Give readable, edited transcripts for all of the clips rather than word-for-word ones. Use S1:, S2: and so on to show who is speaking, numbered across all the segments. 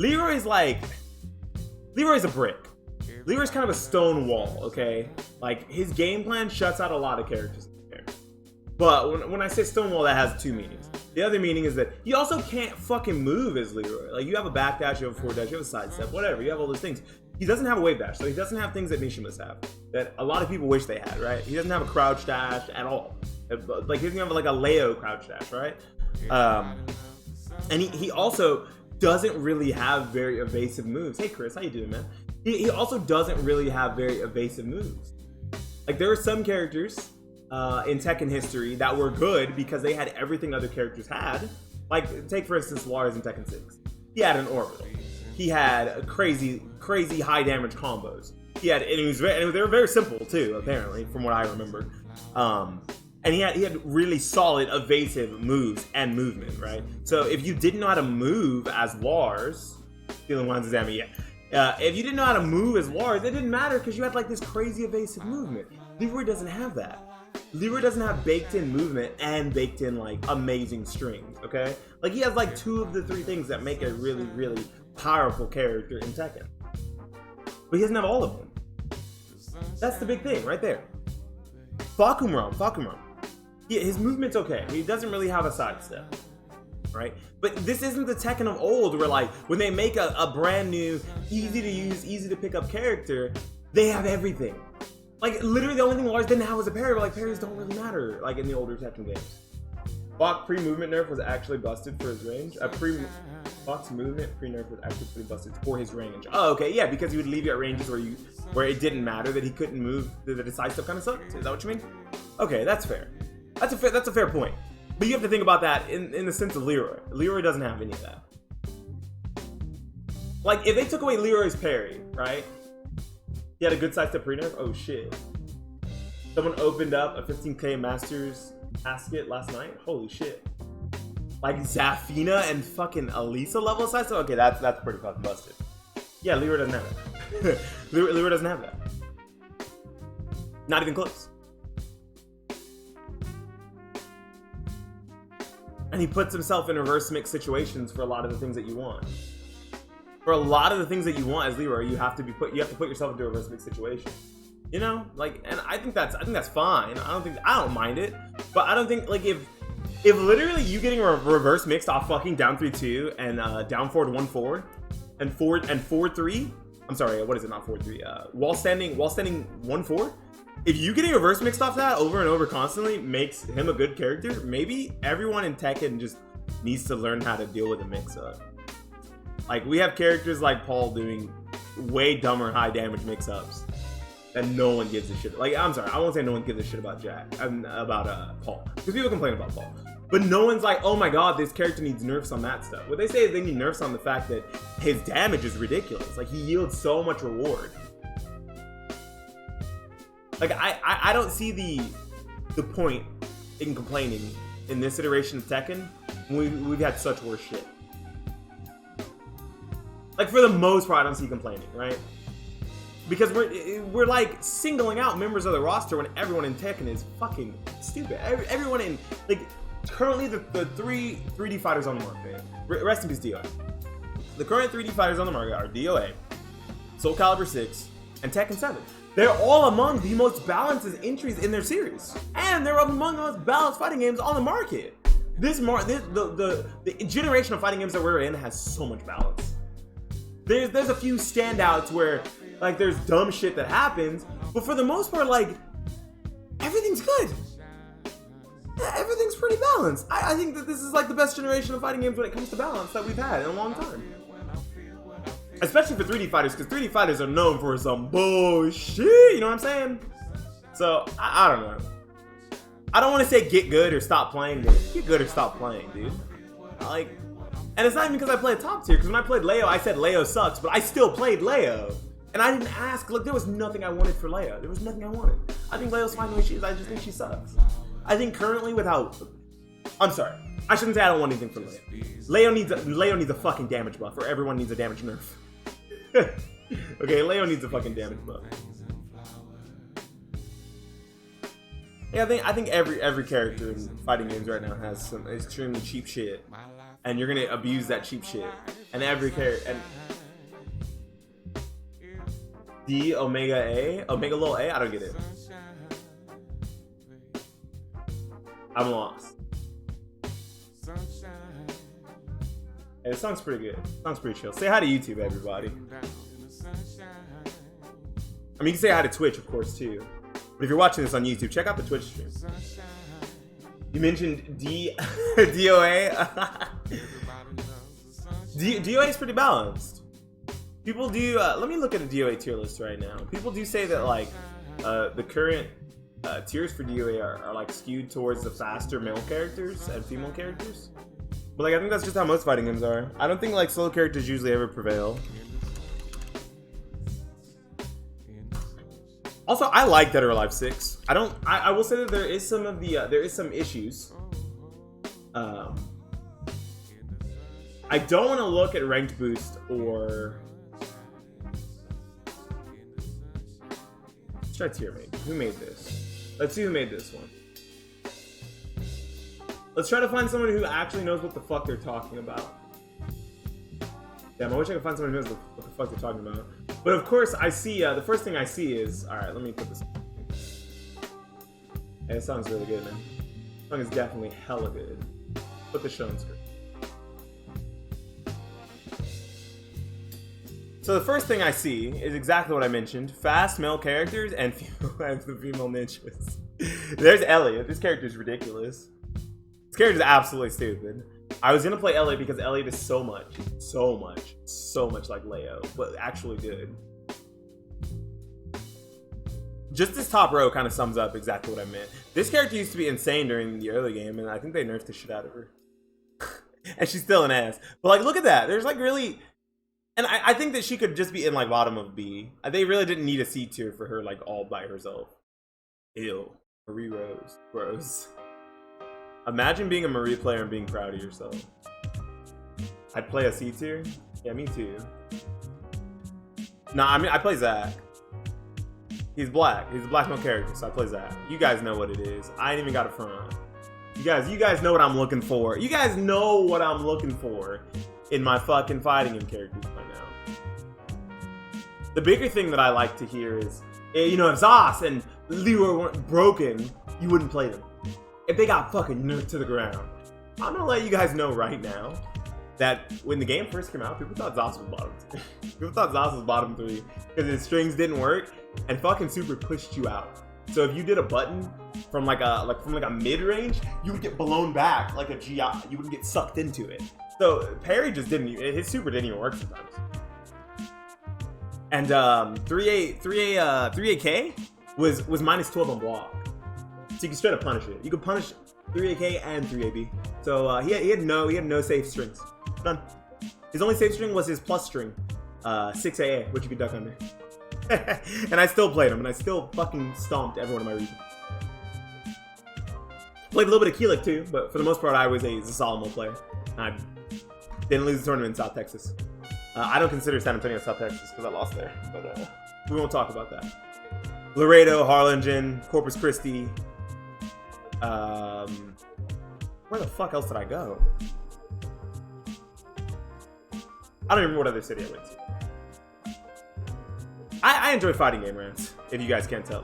S1: Leroy's a brick. Leroy's kind of a stone wall, okay? Like, his game plan shuts out a lot of characters in the game. But when I say stone wall, that has two meanings. The other meaning is that he also can't fucking move as Leroy. Like, you have a backdash, you have a forward dash, you have a sidestep, whatever. You have all those things. He doesn't have a wave dash, so he doesn't have things that Mishimas have. That a lot of people wish they had, right? He doesn't have a crouch dash at all. Like, he doesn't have like a Leo crouch dash, right? And he also doesn't really have very evasive moves. Hey Chris, how you doing, man? He also doesn't really have very evasive moves. Like, there are some characters in Tekken history that were good because they had everything other characters had. Like, take for instance Lars in Tekken 6. He had an orbital. He had crazy high damage combos. He had, and they were very simple too, apparently, from what I remember. And he had really solid evasive moves and movement, right? So if you didn't know how to move as Lars, feeling ones is Sammy, yeah. If you didn't know how to move as Lars, it didn't matter because you had like this crazy evasive movement. Leroy doesn't have that. Leroy doesn't have baked in movement and baked in like amazing strings, okay? Like, he has like 2 of the 3 things that make a really, really powerful character in Tekken. But he doesn't have all of them. That's the big thing right there. Fakumram. His movement's okay. He doesn't really have a sidestep, right? But this isn't the Tekken of old where, like, when they make a brand new, easy to use, easy to pick up character, they have everything. Like, literally the only thing Lars didn't have was a parry, but like, parries don't really matter, like, in the older Tekken games. Bach pre-movement nerf was actually busted for his range. Bach's movement pre-nerf was actually pretty busted for his range. Oh, okay, yeah, because he would leave you at ranges where it didn't matter that he couldn't move, the side stuff kind of sucked. Is that what you mean? Okay, that's fair. That's a fair point. But you have to think about that in the sense of Leroy. Leroy doesn't have any of that. Like, if they took away Leroy's parry, right? He had a good sidestep pre-nerf. Oh shit. Someone opened up a 15k Masters basket last night. Holy shit. Like Zafina and fucking Elisa level sidestep? Okay, that's pretty fucking busted. Yeah, Leroy doesn't have that. Leroy doesn't have that. Not even close. And he puts himself in reverse mix situations for a lot of the things that you want. For a lot of the things that you want as Leroy, you have to put yourself into a reverse mix situation. You know, like, and I think that's fine. I don't mind it, but I don't think, like, if literally you getting reverse mixed off fucking down 3-2 and down forward 1-4 and forward 3. I'm sorry, what is it? Not forward 3. While standing 1-4. If you getting reverse mixed off that over and over constantly makes him a good character, maybe everyone in Tekken just needs to learn how to deal with a mix-up. Like, we have characters like Paul doing way dumber high damage mix-ups that no one gives a shit. Like, I'm sorry, I won't say no one gives a shit about Paul, because people complain about Paul. But no one's like, oh my god, this character needs nerfs on that stuff. What they say is they need nerfs on the fact that his damage is ridiculous. Like, he yields so much reward. Like, I don't see the point in complaining in this iteration of Tekken when we've had such worse shit. Like, for the most part, I don't see complaining, right? Because we're like singling out members of the roster when everyone in Tekken is fucking stupid. Everyone in, like, currently the 3D fighters on the market. Rest in peace, DOA. The current 3D fighters on the market are DOA, Soul Calibur 6, and Tekken 7. They're all among the most balanced entries in their series, and they're among the most balanced fighting games on the market. The generation of fighting games that we're in has so much balance. There's a few standouts where, like, there's dumb shit that happens, but for the most part, like, everything's good. Yeah, everything's pretty balanced. I think that this is like the best generation of fighting games when it comes to balance that we've had in a long time. Especially for 3D fighters, because 3D fighters are known for some bullshit, you know what I'm saying? So, I don't know. I don't want to say get good or stop playing, but get good or stop playing, dude. Like, and it's not even because I played top tier, because when I played Leo, I said Leo sucks, but I still played Leo. And I didn't ask, look, there was nothing I wanted for Leo. There was nothing I wanted. I think Leo's fine the way she is, I just think she sucks. I think currently I'm sorry. I shouldn't say I don't want anything for Leo. Leo needs a fucking damage buff, or everyone needs a damage nerf. Okay, Leo needs a fucking damage buff. Yeah, I think every character in fighting games right now has some extremely cheap shit and you're gonna abuse that cheap shit. And every character and D Omega A, Omega little A. I don't get it. I'm lost. Hey, this song's pretty good. This song's pretty chill. Say hi to YouTube, everybody. I mean, you can say hi to Twitch, of course, too. But if you're watching this on YouTube, check out the Twitch stream. You mentioned DOA. DOA is pretty balanced. People do. Let me look at a DOA tier list right now. People do say that like the current tiers for DOA are like skewed towards the faster male characters and female characters. But like I think that's just how most fighting games are. I don't think like solo characters usually ever prevail. Also, I like Dead or Alive 6. I will say that there is some of the there is some issues. I don't want to look at ranked boost or. Let's try tier mate. Who made this? Let's see who made this one. Let's try to find someone who actually knows what the fuck they're talking about. Damn, I wish I could find someone who knows what the fuck they're talking about. But of course, I see, the first thing I see is, alright, let me put this. Hey, this song's really good, man. This song is definitely hella good. Put the show on screen. So the first thing I see is exactly what I mentioned. Fast male characters and the female ninjas. There's Elliot. This character is ridiculous. This character is absolutely stupid. I was gonna play Elliot because Elliot is so much like Leo, but actually good. Just this top row kind of sums up exactly what I meant. This character used to be insane during the early game, and I think they nerfed the shit out of her. And she's still an ass. But like, look at that. There's like really, and I think that she could just be in like bottom of B. They really didn't need a C tier for her like all by herself. Ew. Marie Rose. Gross. Imagine being a Marie player and being proud of yourself. I'd play a C tier? Yeah, me too. Nah, I mean, I play Zach. He's black. He's a black male character, so I play Zach. You guys know what it is. I ain't even got a front. You guys know what I'm looking for. You guys know what I'm looking for in my fucking fighting game characters by now. The bigger thing that I like to hear is, you know, if Zos and Leroy weren't broken, you wouldn't play them. If they got fucking nerfed to the ground. I'm gonna let you guys know right now that when the game first came out, people thought Zos was bottom 3. People thought Zos was bottom 3 because his strings didn't work and fucking Super pushed you out. So if you did a button from like a mid-range, you would get blown back like a GI. You wouldn't get sucked into it. So parry just didn't, his Super didn't even work sometimes. And 3AK was minus 12 on block. So you can straight up punish it. You could punish 3AK and 3AB. So he had no safe strings. None. His only safe string was his plus string, 6AA, which you could duck under. And I still played him, and I still fucking stomped everyone in my region. Played a little bit of Keelik too, but for the most part, I was a Zolimo player. I didn't lose the tournament in South Texas. I don't consider San Antonio South Texas because I lost there, but we won't talk about that. Laredo, Harlingen, Corpus Christi. Where the fuck else did I go? I don't even remember what other city I went to. I enjoy fighting game rounds, if you guys can't tell.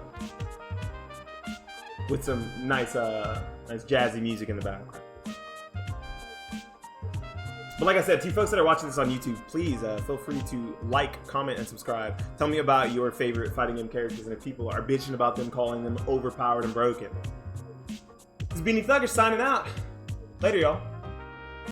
S1: With some nice jazzy music in the background. But like I said, to you folks that are watching this on YouTube, please feel free to like, comment, and subscribe. Tell me about your favorite fighting game characters and if people are bitching about them, calling them overpowered and broken. This is Beanie Thuggish signing out. Later, y'all.